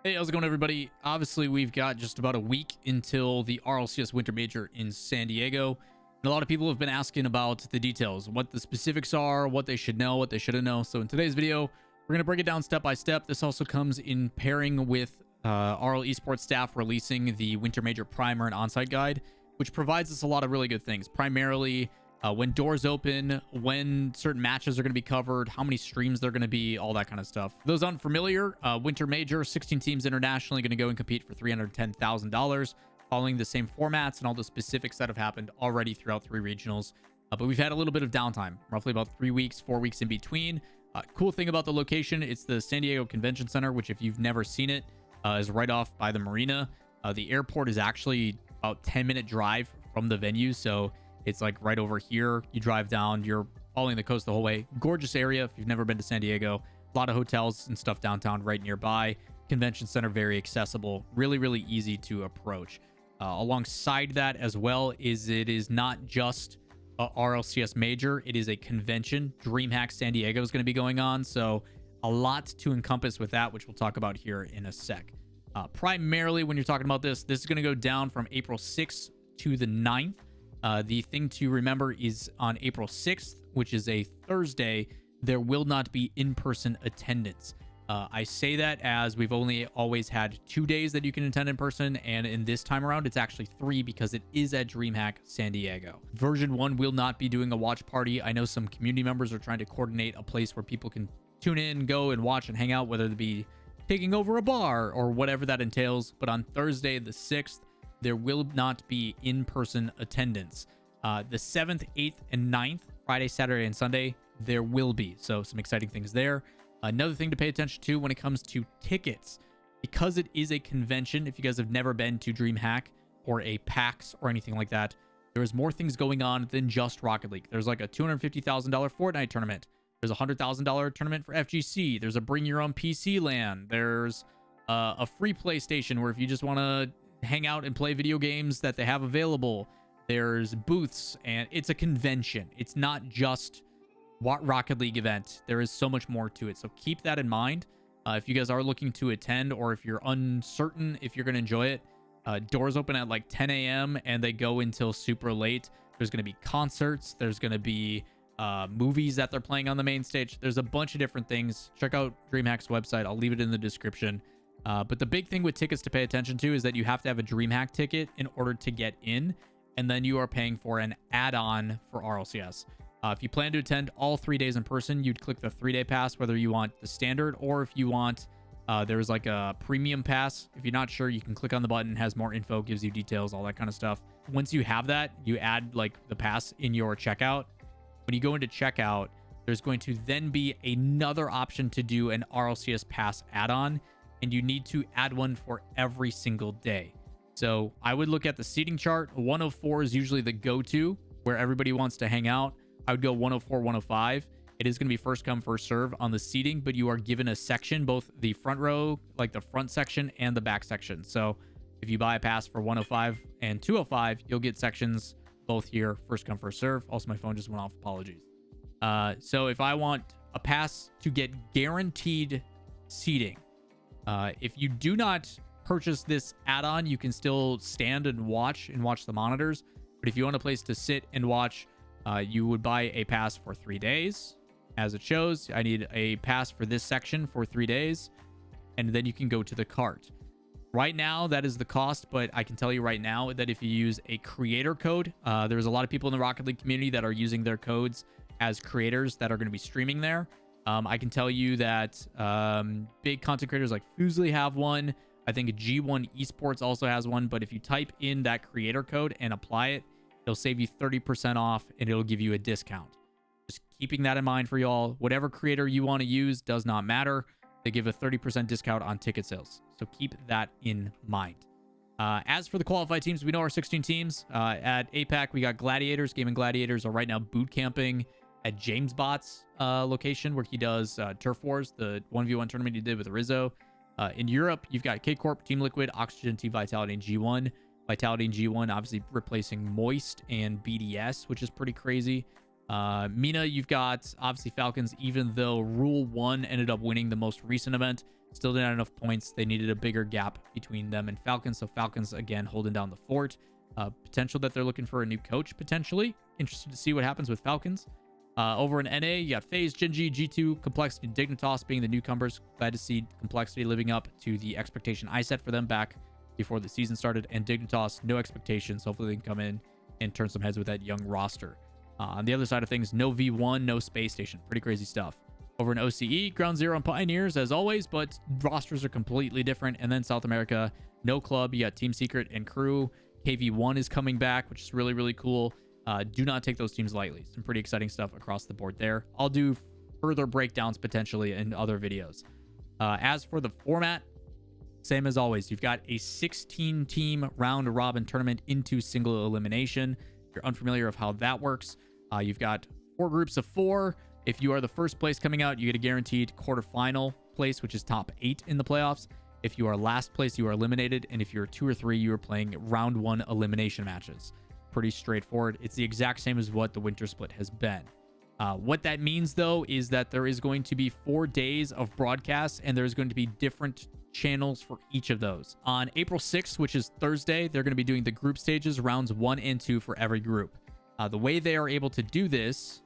Hey, how's it going, everybody? Obviously, we've got just about a week until the RLCS Winter Major in San Diego. And a lot of people have been asking about the details, what the specifics are, what they should know, what they shouldn't know. So in today's video, we're going to break it down step by step. This also comes in pairing with RL Esports staff releasing the Winter Major Primer and Onsite Guide, which provides us a lot of really good things. Primarily, when doors open, when certain matches are going to be covered, how many streams they're going to be, all that kind of stuff. For those unfamiliar, Winter Major, 16 teams internationally going to go and compete for $310,000, following the same formats and all the specifics that have happened already throughout 3 regionals. But we've had a little bit of downtime, roughly about 3 weeks, 4 weeks in between. Cool thing about the location, it's the San Diego Convention Center, which if you've never seen it, is right off by the marina. The airport is actually about 10-minute drive from the venue, so it's like right over here. You drive down, you're following the coast the whole way. Gorgeous area if you've never been to San Diego. A lot of hotels and stuff downtown right nearby. Convention center, very accessible. Really, really easy to approach. Alongside that as well is it is not just a RLCS Major. It is a convention. DreamHack San Diego is going to be going on. So a lot to encompass with that, which we'll talk about here in a sec. Primarily when you're talking about this is going to go down from April 6th to the 9th. The thing to remember is on April 6th, which is a Thursday, there will not be in-person attendance. I say that as we've only always had 2 days that you can attend in person, and in this time around, it's actually 3 because it is at DreamHack San Diego. Version 1 will not be doing a watch party. I know some community members are trying to coordinate a place where people can tune in, go and watch and hang out, whether it be taking over a bar or whatever that entails. But on Thursday, the 6th, there will not be in-person attendance. The 7th, 8th, and 9th, Friday, Saturday, and Sunday, there will be. So some exciting things there. Another thing to pay attention to when it comes to tickets, because it is a convention, if you guys have never been to DreamHack or a PAX or anything like that, there's more things going on than just Rocket League. There's like a $250,000 Fortnite tournament. There's a $100,000 tournament for FGC. There's a bring your own PC LAN. There's a free PlayStation where if you just want to hang out and play video games that they have available, there's booths, and it's a convention. It's not just Rocket League event. There is so much more to it, so keep that in mind. If you guys are looking to attend, or if you're uncertain if you're going to enjoy it, doors open at like 10 a.m. and they go until super late. There's going to be concerts, there's going to be movies that they're playing on the main stage. There's a bunch of different things. Check out DreamHack's website. I'll leave it in the description. But the big thing with tickets to pay attention to is that you have to have a DreamHack ticket in order to get in, and then you are paying for an add-on for RLCS. If you plan to attend all 3 days in person, you'd click the 3-day pass, whether you want the standard or if you want, there's like a premium pass. If you're not sure, you can click on the button, has more info, gives you details, all that kind of stuff. Once you have that, you add like the pass in your checkout. When you go into checkout, there's going to then be another option to do an RLCS pass add-on, and you need to add one for every single day. So I would look at the seating chart. 104 is usually the go-to where everybody wants to hang out. I would go 104, 105. It is going to be first come, first serve on the seating, but you are given a section, both the front row, like the front section, and the back section. So if you buy a pass for 105 and 205, you'll get sections both here, first come, first serve. Also, my phone just went off. Apologies. So if I want a pass to get guaranteed seating, if you do not purchase this add-on, you can still stand and watch the monitors. But if you want a place to sit and watch, you would buy a pass for 3 days. As it shows, I need a pass for this section for 3 days, and then you can go to the cart. Right now, that is the cost, but I can tell you right now that if you use a creator code, there's a lot of people in the Rocket League community that are using their codes as creators that are going to be streaming there. I can tell you that big content creators like Fusely have one. I think G1 Esports also has one, but if you type in that creator code and apply it, it'll save you 30% off, and it'll give you a discount. Just keeping that in mind for y'all. Whatever creator you want to use does not matter. They give a 30% discount on ticket sales. So keep that in mind. As for the qualified teams, we know our 16 teams. At APAC, we got Gladiators. Gaming Gladiators are right now boot camping at James Bot's location where he does Turf Wars, the 1v1 tournament he did with Rizzo. In Europe, you've got K-Corp, Team Liquid, Oxygen, Team Vitality, and G1. Vitality and G1 obviously replacing Moist and BDS, which is pretty crazy. MENA, you've got obviously Falcons, even though Rule 1 ended up winning the most recent event. Still didn't have enough points. They needed a bigger gap between them and Falcons. So Falcons, again, holding down the fort. Potential that they're looking for a new coach, potentially. Interested to see what happens with Falcons. Over in NA, you got FaZe, Genji, G2, Complexity, and Dignitas being the newcomers. Glad to see Complexity living up to the expectation I set for them back before the season started. And Dignitas, no expectations. Hopefully they can come in and turn some heads with that young roster. On the other side of things, no V1, no Space Station. Pretty crazy stuff. Over in OCE, Ground Zero and Pioneers, as always, but rosters are completely different. And then South America, no club. You got Team Secret and Crew. KV1 is coming back, which is really, really cool. Do not take those teams lightly. Some pretty exciting stuff across the board there. I'll do further breakdowns potentially in other videos. As for the format, same as always. You've got a 16-team round-robin tournament into single elimination. If you're unfamiliar of how that works, you've got 4 groups of 4. If you are the first place coming out, you get a guaranteed quarterfinal place, which is top 8 in the playoffs. If you are last place, you are eliminated. And if you're 2 or 3, you are playing round 1 elimination matches. Pretty straightforward. It's the exact same as what the Winter Split has been. What that means, though, is that there is going to be 4 days of broadcasts, and there's going to be different channels for each of those. On April 6th, which is Thursday, they're going to be doing the group stages, rounds 1 and 2 for every group. The way they are able to do this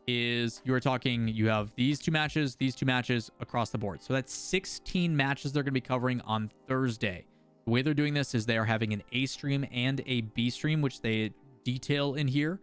is you have these two matches across the board. So that's 16 matches they're going to be covering on Thursday. The way they're doing this is they are having an A stream and a B stream, which they detail in here.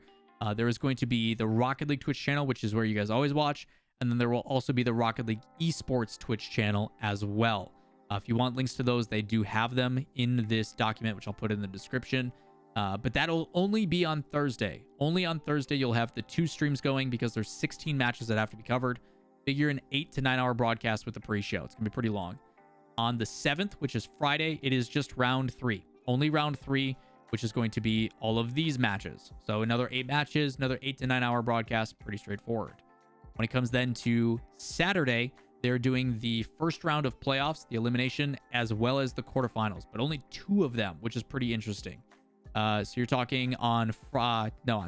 There is going to be the Rocket League Twitch channel, which is where you guys always watch. And then there will also be the Rocket League Esports Twitch channel as well. If you want links to those, they do have them in this document, which I'll put in the description. But that'll only be on Thursday. Only on Thursday, you'll have the 2 streams going because there's 16 matches that have to be covered. Figure an 8 to 9 hour broadcast with the pre-show. It's going to be pretty long. On the 7th, which is Friday, it is just round 3. Only round 3, which is going to be all of these matches. So another 8 matches, another 8 to 9 hour broadcast. Pretty straightforward. When it comes then to Saturday, they're doing the first round of playoffs, the elimination, as well as the quarterfinals. But only 2 of them, which is pretty interesting. So you're talking on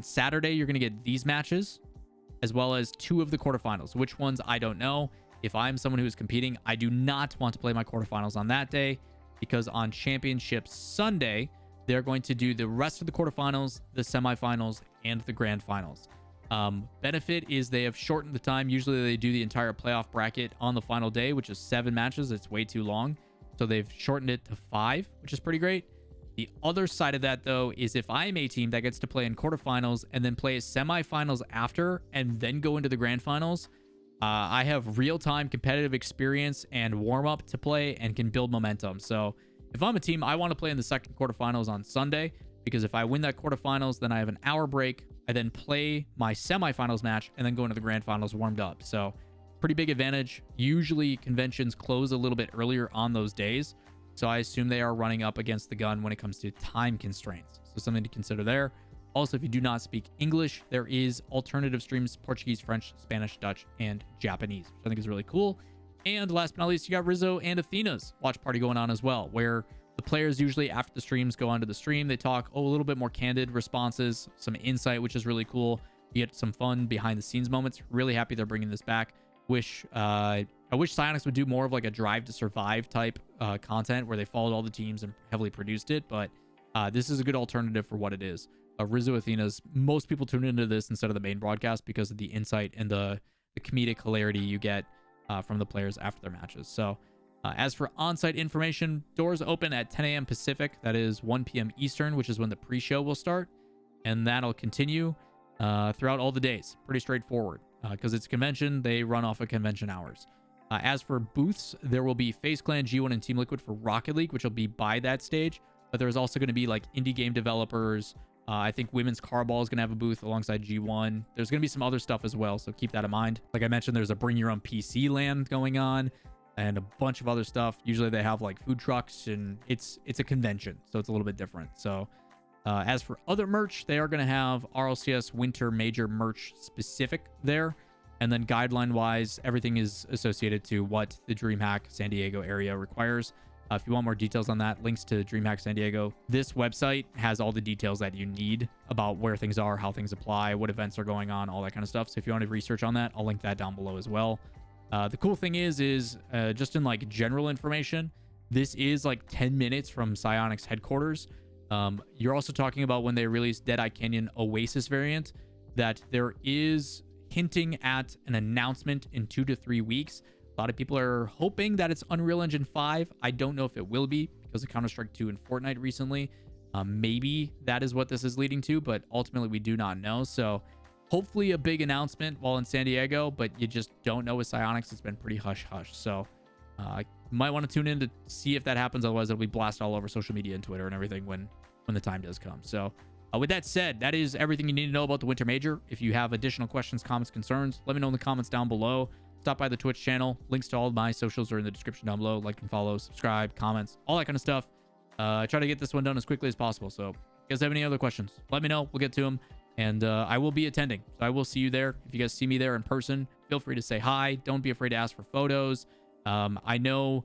Saturday, you're going to get these matches as well as 2 of the quarterfinals. Which ones, I don't know. If I'm someone who is competing, I do not want to play my quarterfinals on that day because on Championship Sunday, they're going to do the rest of the quarterfinals, the semifinals, and the grand finals. Benefit is they have shortened the time. Usually they do the entire playoff bracket on the final day, which is 7 matches. It's way too long. So they've shortened it to 5, which is pretty great. The other side of that, though, is if I'm a team that gets to play in quarterfinals and then play semifinals after and then go into the grand finals, I have real-time competitive experience and warm-up to play and can build momentum. So if I'm a team, I want to play in the second quarterfinals on Sunday because if I win that quarterfinals, then I have an hour break. I then play my semifinals match and then go into the grand finals warmed up. So pretty big advantage. Usually conventions close a little bit earlier on those days. So I assume they are running up against the gun when it comes to time constraints. So something to consider there. Also, if you do not speak English, there is alternative streams, Portuguese, French, Spanish, Dutch, and Japanese, which I think is really cool. And last but not least, you got Rizzo and Athena's watch party going on as well, where the players usually after the streams go onto the stream. They talk a little bit more candid responses, some insight, which is really cool. You get some fun behind the scenes moments. Really happy they're bringing this back. I wish Psyonix would do more of like a Drive to Survive type content where they followed all the teams and heavily produced it. But this is a good alternative for what it is. Rizzo Athena's, most people tune into this instead of the main broadcast because of the insight and the comedic hilarity you get from the players after their matches. So as for Onsite Information, doors open at 10 a.m. Pacific. That is 1 p.m. Eastern, which is when the pre-show will start. And that'll continue throughout all the days. Pretty straightforward. Because it's a convention, they run off of convention hours. As for booths, there will be FaZe Clan, G1, and Team Liquid for Rocket League, which will be by that stage. But there's also going to be like indie game developers. I think Women's Carball is going to have a booth alongside G1. There's going to be some other stuff as well, so keep that in mind. Like I mentioned, there's a Bring Your Own PC land going on and a bunch of other stuff. Usually they have like food trucks, and it's a convention, so it's a little bit different. So as for other merch, they are going to have RLCS Winter Major merch specific there. And then guideline-wise, everything is associated to what the DreamHack San Diego area requires. If you want more details on that, links to DreamHack San Diego. This website has all the details that you need about where things are, how things apply, what events are going on, all that kind of stuff. So if you want to research on that, I'll link that down below as well. The cool thing is just in like general information, this is like 10 minutes from Psionics headquarters. You're also talking about when they released Deadeye Canyon Oasis variant, that there is hinting at an announcement in 2 to 3 weeks. A lot of people are hoping that it's Unreal Engine 5. I don't know if it will be because of Counter-Strike 2 and Fortnite recently. Maybe that is what this is leading to, but ultimately we do not know. So hopefully a big announcement while in San Diego, but you just don't know with Psionics. It's been pretty hush-hush. So you might want to tune in to see if that happens. Otherwise, it'll be blasted all over social media and Twitter and everything when the time does come. So with that said, that is everything you need to know about the Winter Major. If you have additional questions, comments, concerns, let me know in the comments down below. Stop by the Twitch channel. Links to all of my socials are in the description down below. Like and follow, subscribe, comments, all that kind of stuff. I try to get this one done as quickly as possible. So if you guys have any other questions, let me know. We'll get to them. And I will be attending. So I will see you there. If you guys see me there in person, feel free to say hi. Don't be afraid to ask for photos. I know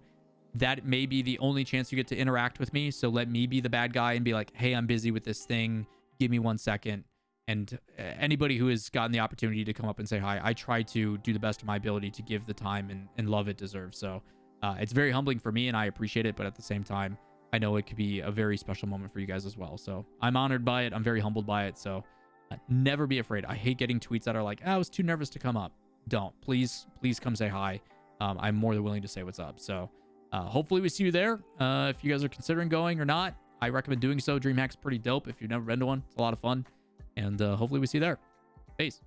that may be the only chance you get to interact with me. So let me be the bad guy and be like, hey, I'm busy with this thing. Give me 1 second. And anybody who has gotten the opportunity to come up and say hi, I try to do the best of my ability to give the time and love it deserves. So it's very humbling for me and I appreciate it. But at the same time, I know it could be a very special moment for you guys as well. So I'm honored by it. I'm very humbled by it. So never be afraid. I hate getting tweets that are like, I was too nervous to come up. Don't. Please come say hi. I'm more than willing to say what's up. So hopefully we see you there. If you guys are considering going or not, I recommend doing so. DreamHack's pretty dope. If you've never been to one, it's a lot of fun. And hopefully we see you there. Peace.